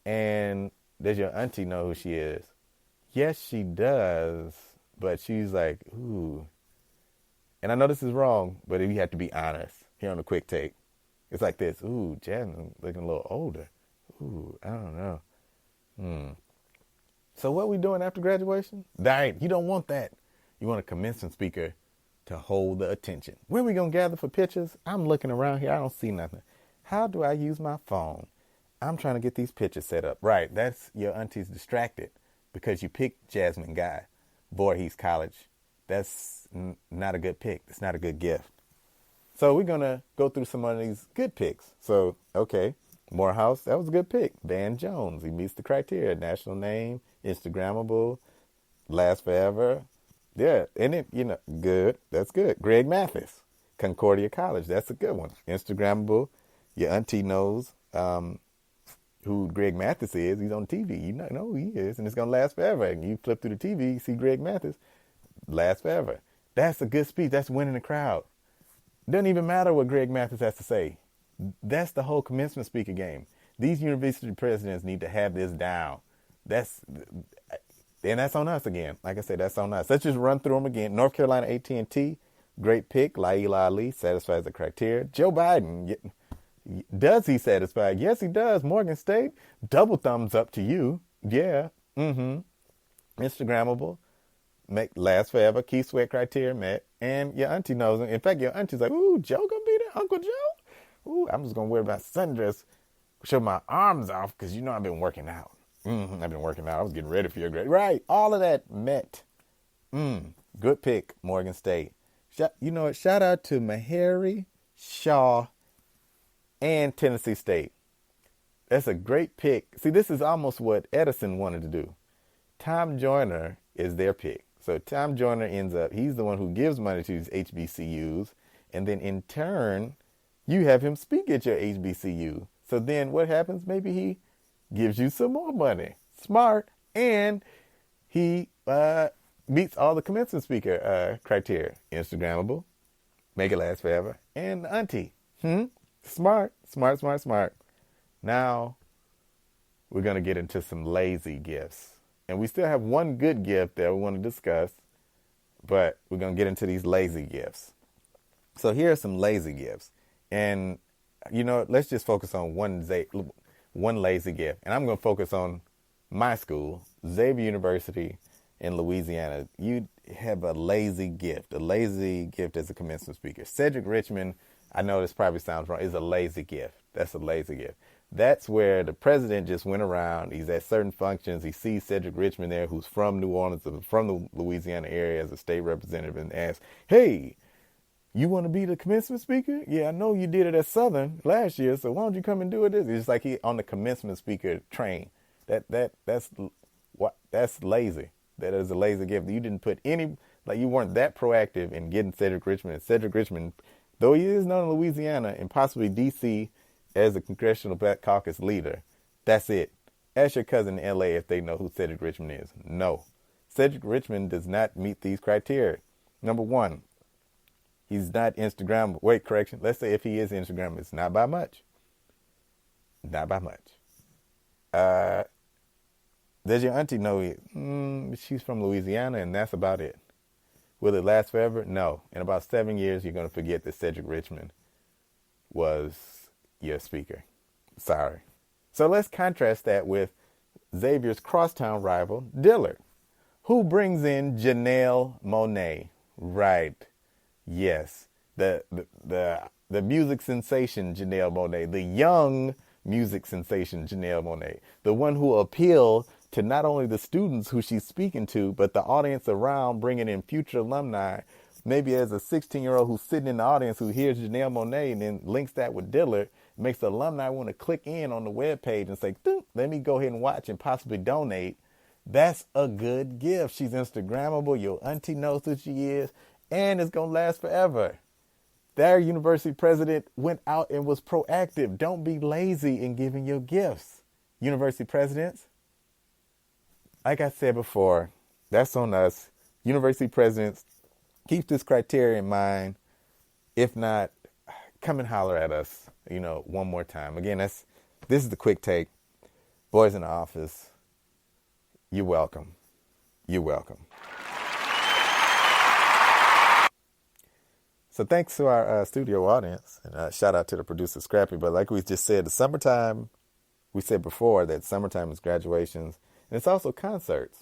And does your auntie know who she is? Yes, she does. But she's like, ooh. And I know this is wrong, but you have to be honest here on the quick take. It's like this. Ooh, Jasmine looking a little older. Ooh, I don't know. So what we doing after graduation? Right, you don't want that. You want a commencement speaker to hold the attention. Where we going to gather for pictures? I'm looking around here. I don't see nothing. How do I use my phone? I'm trying to get these pictures set up. Right, that's your auntie's distracted because you picked Jasmine Guy, Voorhees College. That's not a good pick. It's not a good gift. So we're going to go through some of these good picks. So, okay, Morehouse, that was a good pick. Van Jones, he meets the criteria. National name, Instagrammable, lasts forever. Yeah, and it, good. That's good. Greg Mathis, Concordia College. That's a good one. Instagrammable. Your auntie knows who Greg Mathis is. He's on TV. You know who he is, and it's going to last forever. And you flip through the TV, you see Greg Mathis, last forever. That's a good speech. That's winning the crowd. Doesn't even matter what Greg Mathis has to say. That's the whole commencement speaker game. These university presidents need to have this down. And that's on us again. Like I said, that's on us. Let's just run through them again. North Carolina AT&T, great pick. Laila Ali satisfies the criteria. Joe Biden, does he satisfy? Yes, he does. Morgan State, double thumbs up to you. Yeah. Instagrammable. Last forever. Key Sweat criteria met. And your auntie knows him. In fact, your auntie's like, ooh, Joe gonna be there? Uncle Joe? Ooh, I'm just gonna wear my sundress, show my arms off, because I've been working out. I've been working out. I was getting ready for your grade. Right. All of that met. Good pick, Morgan State. You know what? Shout out to Meharry, Shaw, and Tennessee State. That's a great pick. See, this is almost what Edison wanted to do. Tom Joyner is their pick. So Tom Joyner ends up, he's the one who gives money to these HBCUs. And then in turn, you have him speak at your HBCU. So then what happens? Maybe he gives you some more money. Smart. And he meets all the commencement speaker criteria. Instagrammable. Make it last forever. And auntie. Smart. Now we're going to get into some lazy gifts. And we still have one good gift that we want to discuss, but we're going to get into these lazy gifts. So here are some lazy gifts. And, let's just focus on one lazy gift. And I'm going to focus on my school, Xavier University in Louisiana. You have a lazy gift as a commencement speaker. Cedric Richmond, I know this probably sounds wrong, is a lazy gift. That's a lazy gift. That's where the president just went around. He's at certain functions. He sees Cedric Richmond there, who's from New Orleans, from the Louisiana area as a state representative, and asks, hey, you want to be the commencement speaker? Yeah, I know you did it at Southern last year, so why don't you come and do it? It's like he on the commencement speaker train. That's lazy. That is a lazy gift. You didn't put you weren't that proactive in getting Cedric Richmond. And Cedric Richmond, though he is known in Louisiana and possibly D.C., as a Congressional Black Caucus leader, that's it. Ask your cousin in L.A. if they know who Cedric Richmond is. No. Cedric Richmond does not meet these criteria. Number one, he's not Instagram. Wait, correction. Let's say if he is Instagram, it's not by much. Not by much. Does your auntie know she's from Louisiana and that's about it? Will it last forever? No. In about 7 years, you're going to forget that Cedric Richmond was your speaker. Sorry. So let's contrast that with Xavier's crosstown rival, Dillard, who brings in Janelle Monáe. Right. Yes. The music sensation, Janelle Monáe. The young music sensation, Janelle Monáe. The one who appeal to not only the students who she's speaking to, but the audience around, bringing in future alumni. Maybe as a 16-year-old who's sitting in the audience who hears Janelle Monáe and then links that with Dillard, makes the alumni want to click in on the webpage and say, let me go ahead and watch and possibly donate. That's a good gift. She's Instagrammable. Your auntie knows who she is. And it's going to last forever. Their university president went out and was proactive. Don't be lazy in giving your gifts. University presidents, like I said before, that's on us. University presidents, keep this criteria in mind. If not, come and holler at us, one more time. Again, this is the quick take. Boys in the office, you're welcome. You're welcome. So thanks to our studio audience, and shout out to the producer Scrappy. But like we just said, the summertime, we said before that summertime is graduations, and it's also concerts.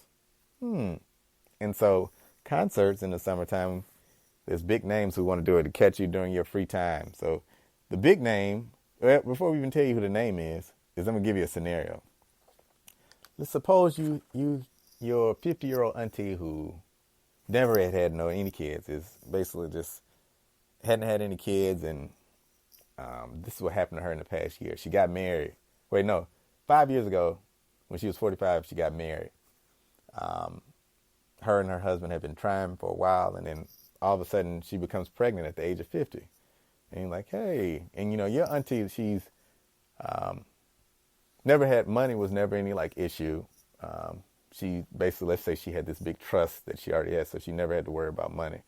And so concerts in the summertime, there's big names who want to do it to catch you during your free time. So the big name, well, before we even tell you who the name is I'm going to give you a scenario. Let's suppose your 50-year-old auntie who never had any kids is basically just hadn't had any kids, and this is what happened to her in the past year. She got married. 5 years ago, when she was 45, she got married. Her and her husband had been trying for a while, and then all of a sudden she becomes pregnant at the age of 50. And you're like, hey, and your auntie, she's never had money, was never any issue. She basically, let's say she had this big trust that she already had, so she never had to worry about money.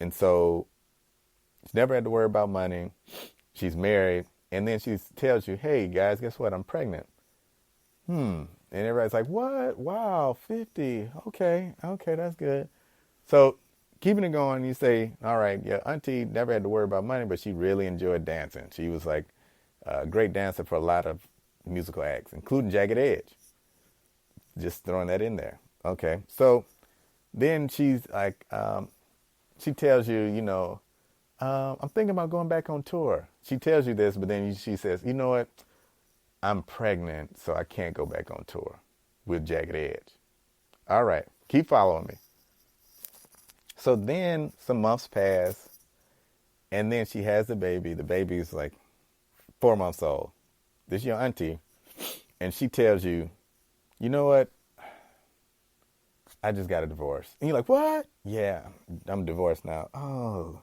And so she's never had to worry about money. She's married. And then she tells you, hey, guys, guess what? I'm pregnant. And everybody's like, what? Wow, 50. Okay, that's good. So keeping it going, you say, all right, your auntie never had to worry about money, but she really enjoyed dancing. She was like a great dancer for a lot of musical acts, including Jagged Edge. Just throwing that in there. Okay, so then she's like, she tells you, I'm thinking about going back on tour. She tells you this, but then she says, you know what? I'm pregnant, so I can't go back on tour with Jagged Edge. All right, keep following me. So then some months pass, and then she has the baby. The baby's like 4 months old. This is your auntie, and she tells you, you know what? I just got a divorce. And you're like, what? Yeah, I'm divorced now. Oh.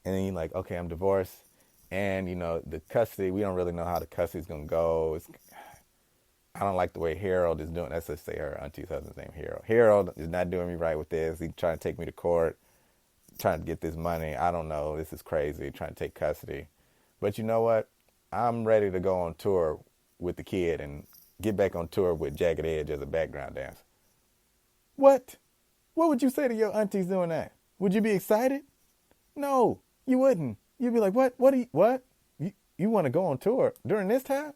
And then you're like, okay, I'm divorced. And, the custody, we don't really know how the custody's going to go. I don't like the way Harold is doing. Let's just say her auntie's husband's name, Harold. Harold is not doing me right with this. He's trying to take me to court, trying to get this money. I don't know. This is crazy, trying to take custody. But you know what? I'm ready to go on tour with the kid and get back on tour with Jagged Edge as a background dancer. What? What would you say to your aunties doing that? Would you be excited? No, you wouldn't. You'd be like, what? What? You want to go on tour during this time?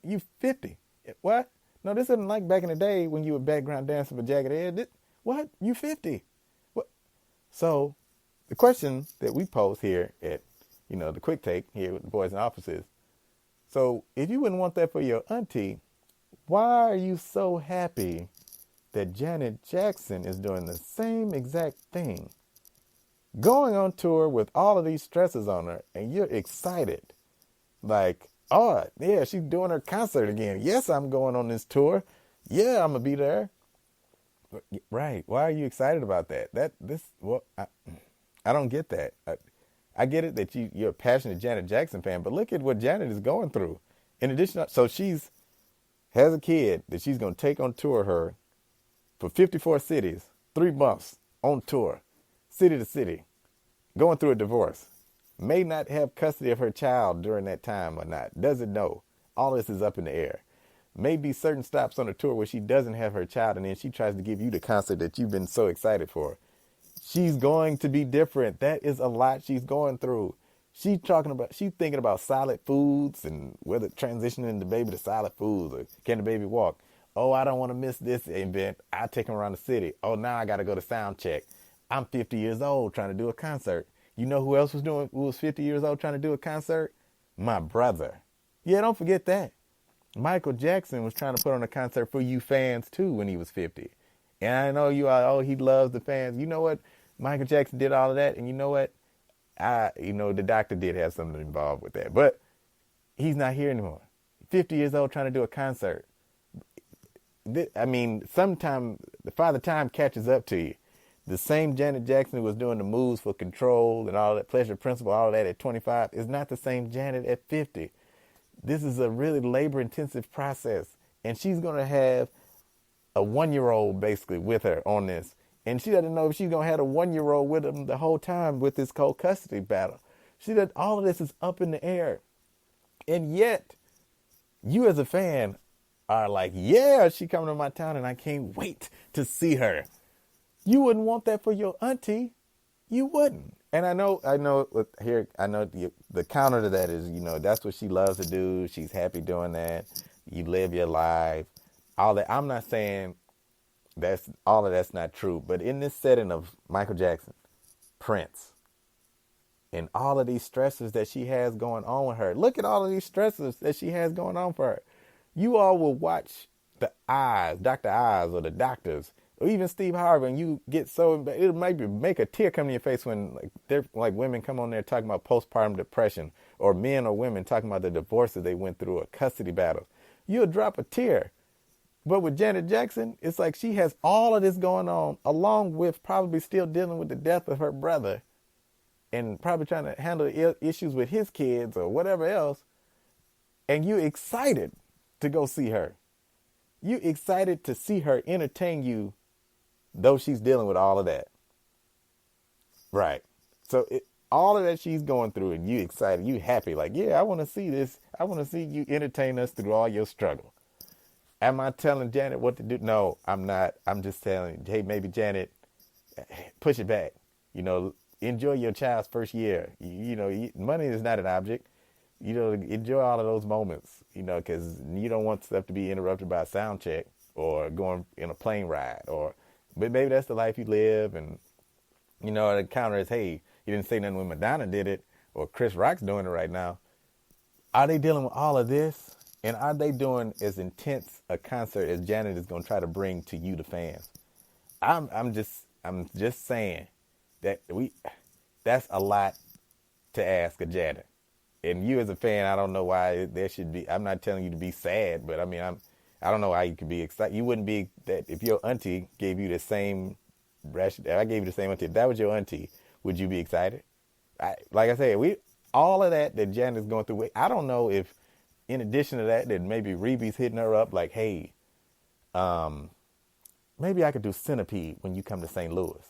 You 50. What? No, this isn't like back in the day when you were background dancing for Jagged Edge. What? You 50. What? So the question that we pose here at, the quick take here with the boys in offices. So if you wouldn't want that for your auntie, why are you so happy that Janet Jackson is doing the same exact thing, going on tour with all of these stresses on her, and you're excited? Like, oh, yeah, she's doing her concert again. Yes, I'm going on this tour. Yeah, I'm going to be there. Right. Why are you excited about that? I don't get that. I get it that you're a passionate Janet Jackson fan, but look at what Janet is going through. In addition, so she's has a kid that she's going to take on tour her for 54 cities, 3 months on tour, city to city, going through a divorce. May not have custody of her child during that time or not. Doesn't know. All this is up in the air. Maybe certain stops on the tour where she doesn't have her child, and then she tries to give you the concert that you've been so excited for. She's going to be different. That is a lot she's going through. She's thinking about solid foods and whether transitioning the baby to solid foods or can the baby walk. Oh, I don't want to miss this event. I'll take him around the city. Oh, now I got to go to sound check. I'm 50 years old trying to do a concert. You know who else who was 50 years old trying to do a concert? My brother. Yeah, don't forget that. Michael Jackson was trying to put on a concert for you fans too when he was 50. And I know you are, he loves the fans. You know what? Michael Jackson did all of that. And you know what? The doctor did have something involved with that. But he's not here anymore. 50 years old trying to do a concert. I mean, sometime the Father Time catches up to you. The same Janet Jackson who was doing the moves for Control and all that, Pleasure Principle, all that at 25 is not the same Janet at 50. This is a really labor-intensive process. And she's going to have a 1-year-old basically with her on this. And she doesn't know if she's going to have a 1-year-old with him the whole time with this co-custody battle. All of this is up in the air. And yet, You as a fan are like, yeah, she coming to my town and I can't wait to see her. You wouldn't want that for your auntie. You wouldn't. And I know, here, I know the counter to that is, that's what she loves to do. She's happy doing that. You live your life. All that. I'm not saying all of that's not true. But in this setting of Michael Jackson, Prince, and all of these stresses that she has going on with her, look at all of these stresses that she has going on for her. You all will watch the eyes, Dr. Eyes or the doctors, or even Steve Harvey, and you get so, it might make a tear come to your face when like women come on there talking about postpartum depression, or men or women talking about the divorces they went through or custody battles. You'll drop a tear. But with Janet Jackson, it's like she has all of this going on, along with probably still dealing with the death of her brother and probably trying to handle issues with his kids or whatever else. And you're excited to go see her. You're excited to see her entertain you, though she's dealing with all of that. Right. So all of that she's going through, and you excited, you happy, like, yeah, I want to see this. I want to see you entertain us through all your struggle. Am I telling Janet what to do? No, I'm not. I'm just telling, hey, maybe Janet, push it back. Enjoy your child's first year. Money is not an object. Enjoy all of those moments, because you don't want stuff to be interrupted by a sound check or going in a plane ride, but maybe that's the life you live. And, the counter is, hey, you didn't say nothing when Madonna did it or Chris Rock's doing it right now. Are they dealing with all of this? And are they doing as intense a concert as Janet is going to try to bring to you, the fans? I'm just saying that that's a lot to ask of Janet. And you as a fan, I don't know why there should be. I'm not telling you to be sad, but I mean, I don't know why you could be excited. You wouldn't be that if your auntie gave you the same. If I gave you the same auntie, if that was your auntie, would you be excited? Like I said, all of that Janet's going through. I don't know if, in addition to that maybe Reeby's hitting her up like, hey, maybe I could do Centipede when you come to St. Louis.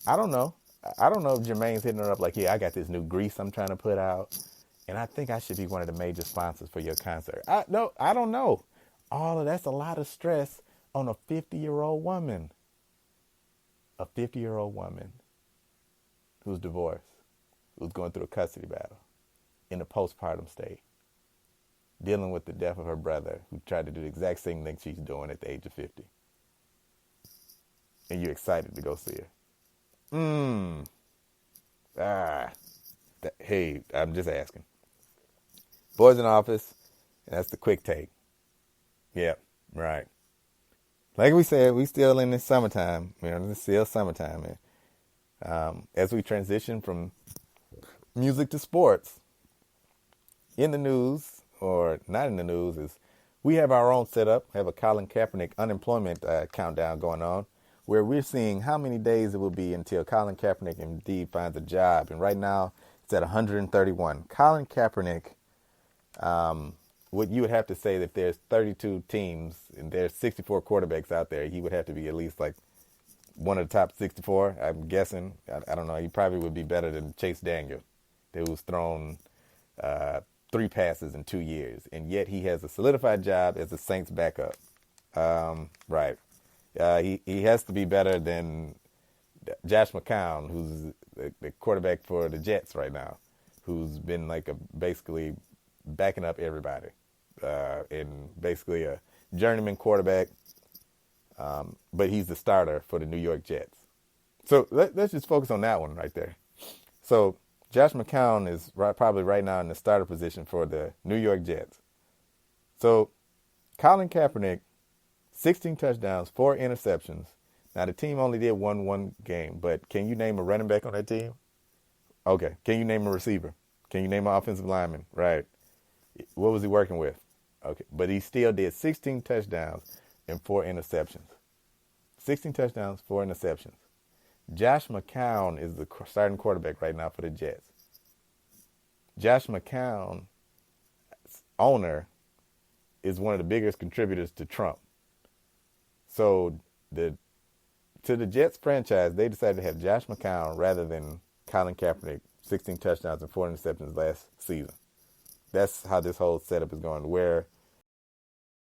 I don't know. I don't know if Jermaine's hitting her up like, yeah, I got this new grease I'm trying to put out, and I think I should be one of the major sponsors for your concert. I don't know. All of that's a lot of stress on a 50-year-old woman. A 50-year-old woman who's divorced, who's going through a custody battle, in a postpartum state, dealing with the death of her brother who tried to do the exact same thing she's doing at the age of 50. And you're excited to go see her. Hey, I'm just asking. Boys in Office, and that's the quick take. Yep, right. Like we said, we still in this summertime. It's still summertime. And as we transition from music to sports, in the news, or not in the news, is we have our own setup, have a Colin Kaepernick unemployment countdown going on, where we're seeing how many days it will be until Colin Kaepernick indeed finds a job. And right now, it's at 131. Colin Kaepernick, what you would have to say that there's 32 teams and there's 64 quarterbacks out there, he would have to be at least like one of the top 64, I'm guessing. I don't know. He probably would be better than Chase Daniel, who's thrown 3 passes in 2 years. And yet he has a solidified job as the Saints backup. Right. He has to be better than Josh McCown, who's the quarterback for the Jets right now, who's been basically backing up everybody, and basically a journeyman quarterback, but he's the starter for the New York Jets. So let's just focus on that one right there. So Josh McCown is probably right now in the starter position for the New York Jets. So Colin Kaepernick, 16 touchdowns, 4 interceptions. Now, the team only did one game, but can you name a running back on that team? Okay. Can you name a receiver? Can you name an offensive lineman? Right. What was he working with? Okay. But he still did 16 touchdowns and 4 interceptions. 16 touchdowns, 4 interceptions. Josh McCown is the starting quarterback right now for the Jets. Josh McCown's owner is one of the biggest contributors to Trump. So to the Jets franchise, they decided to have Josh McCown rather than Colin Kaepernick, 16 touchdowns and 4 interceptions last season. That's how this whole setup is going, where